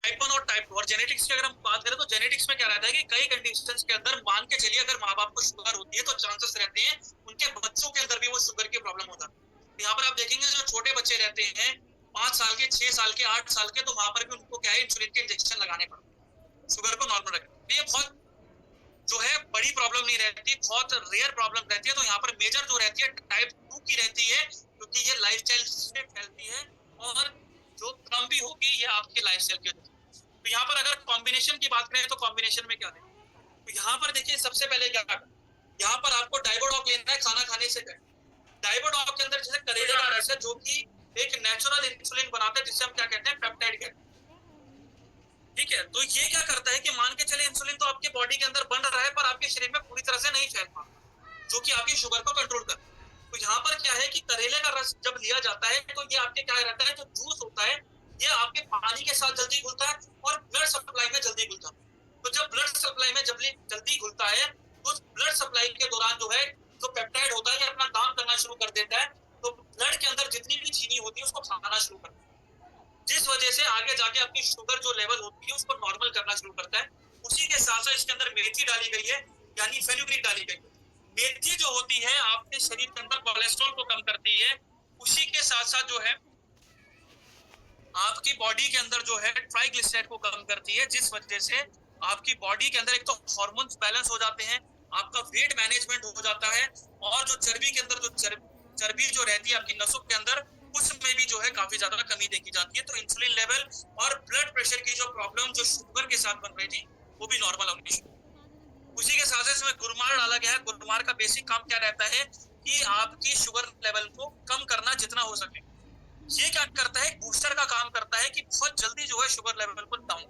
Type 1 और type 2 और genetics की अगर हम बात करें तो जेनेटिक्स में क्या रहता है कि कई कंडीशंस के अंदर मान के चलिए अगर माँ बाप को शुगर होती है तो चांसेस रहते हैं उनके बच्चों के अंदर भी वो शुगर की प्रॉब्लम हो जाती है। तो यहाँ पर आप देखेंगे जो छोटे बच्चे रहते हैं 5 साल के, 6 साल के, 8 साल के, तो वहां पर भी उनको क्या है इंसुलिन के इंजेक्शन लगाने पड़ते हैं शुगर को नॉर्मल रखने। तो ये बहुत जो है बड़ी प्रॉब्लम नहीं रहती, बहुत रेयर प्रॉब्लम रहती है। तो यहाँ पर मेजर जो रहती है टाइप 2 की रहती है क्योंकि ये लाइफस्टाइल से फैलती है और जो कम भी होगी ये आपके लाइफस्टाइल की वजह से। तो यहाँ पर अगर कॉम्बिनेशन की बात करें तो कॉम्बिनेशन में क्या दें, तो यहाँ पर देखिए सबसे पहले क्या करें, यहाँ पर आपको डाइबोडॉक लेना है खाना खाने से पहले। डाइबोडॉक के अंदर जैसे करेले का रस है जो कि एक नेचुरल इंसुलिन बनाता है जिसे हम क्या कहते हैं पेप्टाइड कहते हैं। ठीक है, तो ये क्या करता है कि मान के चले इंसुलिन तो आपके बॉडी के अंदर बन रहा है पर आपके शरीर में पूरी तरह से नहीं फैल पा रहा, जो कि आपकी शुगर को कंट्रोल करता है। तो यहाँ पर क्या है कि करेले का रस जब लिया जाता है तो ये आपके क्या रहता है, जो जूस होता है ये आपके पानी के साथ जल्दी घुलता है और ब्लड सप्लाई में जल्दी घुलता है। तो जब ब्लड सप्लाई में जल्दी घुलता है तो ब्लड सप्लाई के दौरान जो है जो पेप्टाइड होता है ये अपना काम करना शुरू कर देता है। तो ब्लड के अंदर जितनी भी चीनी होती है उसको खाना शुरू करता है, जिस वजह से आगे जाके आपकी शुगर जो लेवल होती है उसको नॉर्मल करना शुरू करता है। उसी के साथ साथ इसके अंदर मेथी डाली गई है यानी फेनुग्रीक डाली गई है। मेथी जो होती है आपके शरीर के अंदर कोलेस्ट्रॉल को कम करती है, उसी के साथ साथ जो है आपकी बॉडी के अंदर जो है ट्राइग्लिसराइड को कम करती है, जिस वजह से आपकी बॉडी के अंदर एक तो हार्मोन्स बैलेंस हो जाते हैं, आपका वेट मैनेजमेंट हो जाता है और जो चर्बी के अंदर जो चर्बी जो रहती है आपकी नसों के अंदर उसमें भी जो है काफी ज्यादा कमी देखी जाती है। तो इंसुलिन लेवल और ब्लड प्रेशर की जो प्रॉब्लम जो शुगर के साथ बन रही थी वो भी नॉर्मल होनी शुरू। उसी के साथ इसमें गुरमार डाला गया है। गुरमार का बेसिक काम क्या रहता है कि आपकी शुगर लेवल को कम करना जितना हो सके। ये क्या करता है, बूस्टर का काम करता है कि बहुत जल्दी जो है शुगर लेवल को डाउन।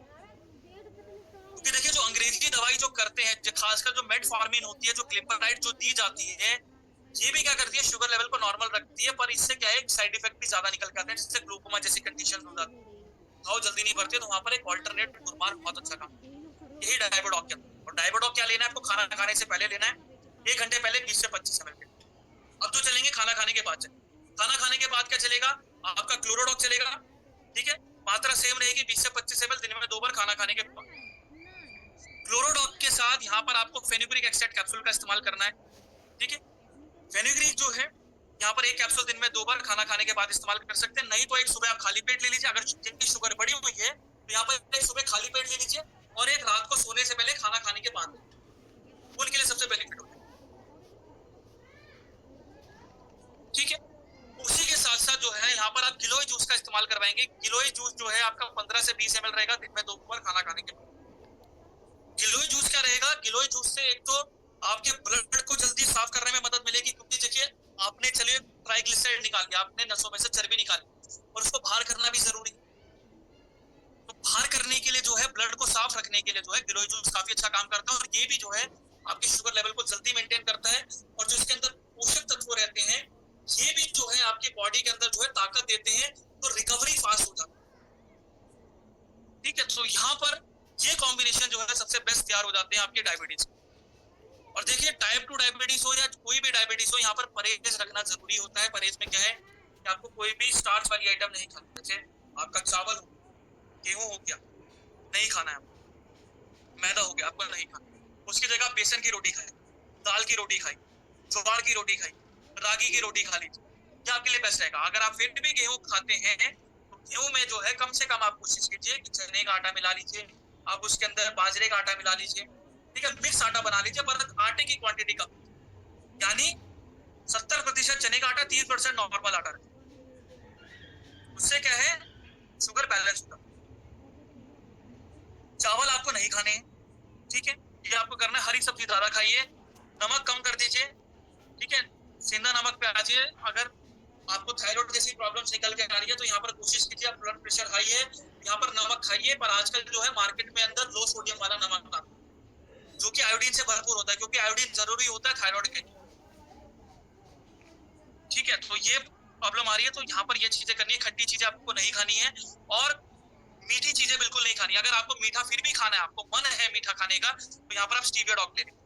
क्योंकि देखिए जो अंग्रेजी दवाई जो करते हैं, खासकर जो मेटफॉर्मिन होती है, जो ग्लिपराइड जो दी जाती है, ये भी क्या करती है शुगर लेवल को नॉर्मल रखती है, पर इससे क्या है साइड इफेक्ट भी ज्यादा निकल के आते हैं, जिससे ग्लूकोमा जैसी कंडीशन हो जाती है, घाव जल्दी नहीं भरते। तो वहां पर एक ऑल्टरनेट गुरमार बहुत अच्छा काम, यही डायबोडॉक के अंदर। और डायबोडॉक क्या लेना है आपको, खाना खाने से पहले लेना है, 1 घंटे पहले 20 से 25 ml। अब जो चलेंगे खाना खाने के बाद चलेंगे। खाना खाने के बाद क्या चलेगा आपका क्लोरोडॉक चलेगा। ठीक है, मात्रा सेम रहेगी 20 से 25 ml दिन में 2 बार खाना खाने के बाद। क्लोरोडॉक के साथ यहाँ पर आपको फेनुग्रीक एक्सट्रैक्ट कैप्सूल का इस्तेमाल करना है। ठीक है, फेनुग्रीक जो है यहाँ पर 1 कैप्सूल दिन में 2 बार खाना खाने के बाद इस्तेमाल कर सकते हैं, नहीं तो एक सुबह आप खाली पेट ले लीजिए। अगर जिनकी शुगर बढ़ी हुई है तो यहाँ पर एक सुबह खाली पेट ले लीजिए और एक रात को सोने से पहले खाना खाने के बाद, उनके लिए सबसे बेनिफिट होगा। ठीक है, उसी के साथ साथ जो है यहाँ पर आप गिलोय जूस का इस्तेमाल करवाएंगे। गिलोय जूस जो है आपका 15 से 20 ml रहेगा दिन में 2 बार खाना खाने के बाद। गिलोय जूस क्या रहेगा, गिलोय जूस से एक तो आपके ब्लड को जल्दी साफ करने में मदद मिलेगी, क्योंकि देखिए आपने चलिए ट्राइग्लिसराइड निकाल दिया, आपने नसों में से चर्बी निकाली और उसको बाहर करना भी जरूरी है। तो बाहर करने के लिए जो है ब्लड को साफ रखने के लिए जो है गिलोय जूस काफी अच्छा काम करता है और ये भी जो है आपकी शुगर लेवल को जल्दी मेंटेन करता है। और जो इसके अंदर पोषक तत्व रहते हैं ये भी जो है आपकी बॉडी के अंदर जो है ताकत देते हैं, तो रिकवरी फास्ट हो जाती है। ठीक है, तो यहाँ पर ये कॉम्बिनेशन जो है सबसे बेस्ट तैयार हो जाते हैं आपके डायबिटीज। और देखिए टाइप 2 डायबिटीज हो या कोई भी डायबिटीज हो, यहाँ पर परहेज रखना जरूरी होता है। परहेज में क्या है कि आपको कोई भी स्टार्च वाली आइटम नहीं खाना, जैसे आपका चावल हो, गेहूं हो गया, नहीं खाना है आपको, मैदा हो गया आपको नहीं खाना, उसकी जगह बेसन की रोटी खाई, दाल की रोटी खाई, ज्वार की रोटी खाई, रागी की रोटी खा लीजिए, ये आपके लिए बेस्ट रहेगा। अगर आप फिर भी गेहूं खाते हैं तो गेहूं में जो है कम से कम आप कोशिश कीजिए कि चने का आटा मिला लीजिए, आप उसके अंदर बाजरे का आटा मिला लीजिए। ठीक है, मिक्स आटा बना लीजिए, पर आटे की क्वांटिटी कम, यानी 70% चने का आटा, 30% नॉर्मल आटा रखें। उससे क्या है शुगर बैलेंस होगा। चावल आपको नहीं खाने हैं, ठीक है, ये आपको करना है। हरी सब्जी ज्यादा खाइए, नमक कम कर दीजिए। ठीक है, सेंधा नमक पे आ जाइए। अगर आपको थायराइड जैसी प्रॉब्लम्स निकल के आ रही है तो यहाँ पर कोशिश कीजिए, आप ब्लड प्रेशर हाई है यहाँ पर नमक खाइए। पर आजकल जो है मार्केट में अंदर लो सोडियम वाला नमक आता है जो कि आयोडीन से भरपूर होता है, क्योंकि आयोडीन जरूरी होता है थायराइड के लिए। ठीक है, तो ये प्रॉब्लम आ रही है, तो यहाँ पर ये चीजें करनी है। खट्टी चीजें आपको नहीं खानी है और मीठी चीजें बिल्कुल नहीं खानी। अगर आपको मीठा फिर भी खाना है, आपको मन है मीठा खाने का, तो यहाँ पर आप स्टीविया डॉग ले लीजिए।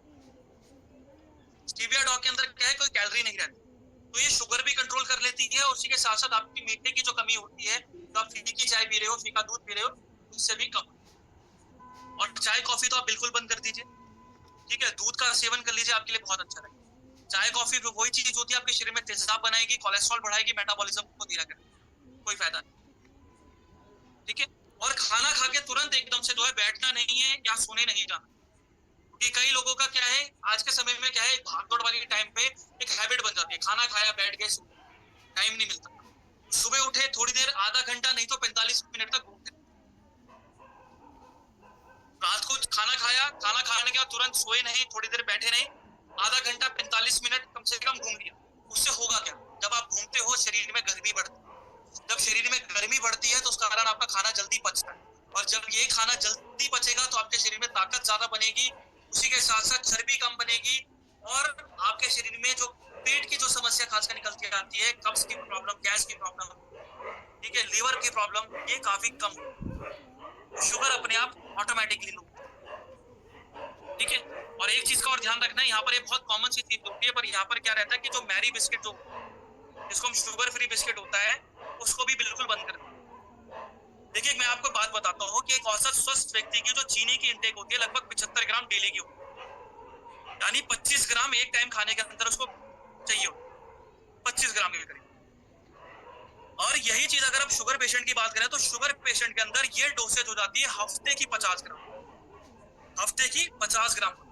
स्टीविया डॉग के अंदर क्या है, कोई कैलोरी नहीं रहती, तो ये शुगर भी कंट्रोल कर लेती है और उसी के साथ साथ आपकी मीठे की जो कमी होती है, तो आप फीकी चाय पी रहे हो, फीका दूध पी रहे हो, उससे भी कम। और चाय कॉफी तो आप बिल्कुल बंद कर दीजिए, ठीक है। दूध का सेवन कर लीजिए, आपके लिए बहुत अच्छा रहेगा। चाय कॉफी वही चीज होती है आपके शरीर में तेजाब बनाएगी, कोलेस्ट्रॉल बढ़ाएगी, मेटाबॉलिज्म को धीरा करेगी, कोई फायदा नहीं, ठीक है। और खाना खा के तुरंत एकदम से जो है बैठना नहीं है या सोने नहीं जाना, क्योंकि कई लोगों का क्या है आज के समय में, क्या है, भागदौड़ वाली टाइम पे एक हैबिट बन जाती है, खाना खाया बैठ गए, टाइम नहीं मिलता। सुबह उठे थोड़ी देर, आधा घंटा नहीं तो 45 मिनट तक घूमते, रात को खाना खाया, खाना खाने के बाद तुरंत सोए नहीं, थोड़ी देर बैठे नहीं, आधा घंटा 45 मिनट कम से कम घूम लिया। उससे होगा क्या, जब आप घूमते हो शरीर में गर्मी बढ़ती है, जब शरीर में गर्मी बढ़ती है तो उस कारण आपका खाना जल्दी पचता है, और जब ये खाना जल्दी पचेगा तो आपके शरीर में ताकत ज्यादा बनेगी, उसी के साथ साथ चर्बी कम बनेगी, और आपके शरीर में जो पेट की जो समस्या खासकर निकल के आती है, कब्ज की प्रॉब्लम, गैस की प्रॉब्लम, ठीक है, लीवर की प्रॉब्लम, ये काफी कम, शुगर अपने आप ऑटोमेटिकली लो, ठीक है। और एक चीज का और ध्यान रखना है, यहाँ पर ये बहुत कॉमन सी चीज होती है, पर यहाँ पर क्या रहता है कि जो मैरी बिस्किट, जो जिसको हम शुगर फ्री बिस्किट होता है, उसको भी बिल्कुल बंद कर दें। देखिए मैं आपको बात बताता हूँ कि एक औसत स्वस्थ व्यक्ति की जो चीनी की इंटेक होती है लगभग 75 ग्राम डेली की होती है, यानी 25 ग्राम एक टाइम खाने के अंदर उसको चाहिए, 25 ग्राम के करीब। और यही चीज अगर आप शुगर पेशेंट की बात करें तो शुगर पेशेंट के अंदर ये डोसेज हो जाती है हफ्ते की 50 ग्राम, हफ्ते की 50 ग्राम।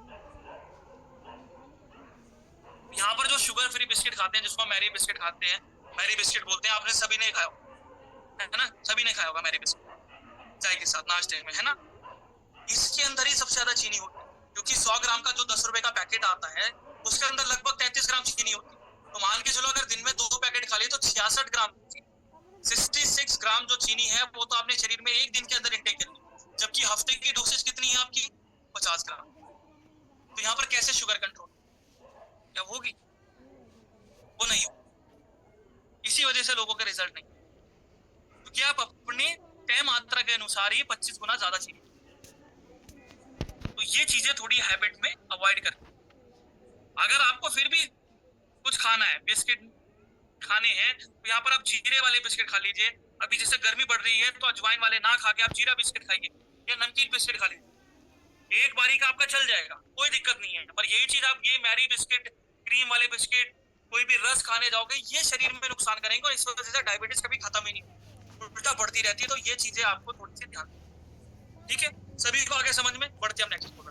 यहाँ पर जो शुगर फ्री बिस्किट खाते हैं, जिसको मैरी बिस्किट खाते हैं, मैरी बिस्किट बोलते हैं, आपने सभी ने खाया है ना, सभी ने खाया होगा मैरी बिस्किट चाय के साथ नाश्ते में, है ना। इसके अंदर ही सबसे ज्यादा चीनी होती है, क्योंकि 100 ग्राम का जो 10 रुपए का पैकेट आता है उसके अंदर लगभग 33 ग्राम चीनी होती है। तो मान के चलो अगर दिन में 2 पैकेट खा लिए तो 66 ग्राम, 66 ग्राम जो चीनी है वो तो आपने शरीर में एक दिन के अंदर इंटेक कर ली, जबकि हफ्ते की डोसेज कितनी है आपकी, 50 ग्राम। तो यहाँ पर कैसे शुगर कंट्रोल, क्या होगी, वो नहीं होगी। इसी वजह से लोगों के रिजल्ट नहीं, क्योंकि आप अपने तय मात्रा के अनुसार ही 25 गुना ज्यादा चीनी, तो ये चीजें थोड़ी हैबिट में अवॉइड कर। अगर आपको फिर भी कुछ खाना है, बिस्किट खाने हैं, तो यहाँ पर आप जीरे वाले बिस्किट खा लीजिए। अभी जैसे गर्मी बढ़ रही है तो अजवाइन वाले ना खा के आप जीरा बिस्किट खाइए या नमकीन बिस्किट खा लीजिए, एक बारी का आपका चल जाएगा, कोई दिक्कत नहीं है। पर यही चीज आप ये मैरी बिस्किट, क्रीम वाले बिस्किट, कोई भी रस खाने जाओगे, ये शरीर में नुकसान करेंगे, और इस वजह से डायबिटीज कभी खत्म ही नहीं, उल्टा बढ़ती रहती है। तो ये चीजें आपको थोड़ी सी ध्यान, ठीक है। सभी को आगे समझ में, बढ़ते हम नेक्स्ट।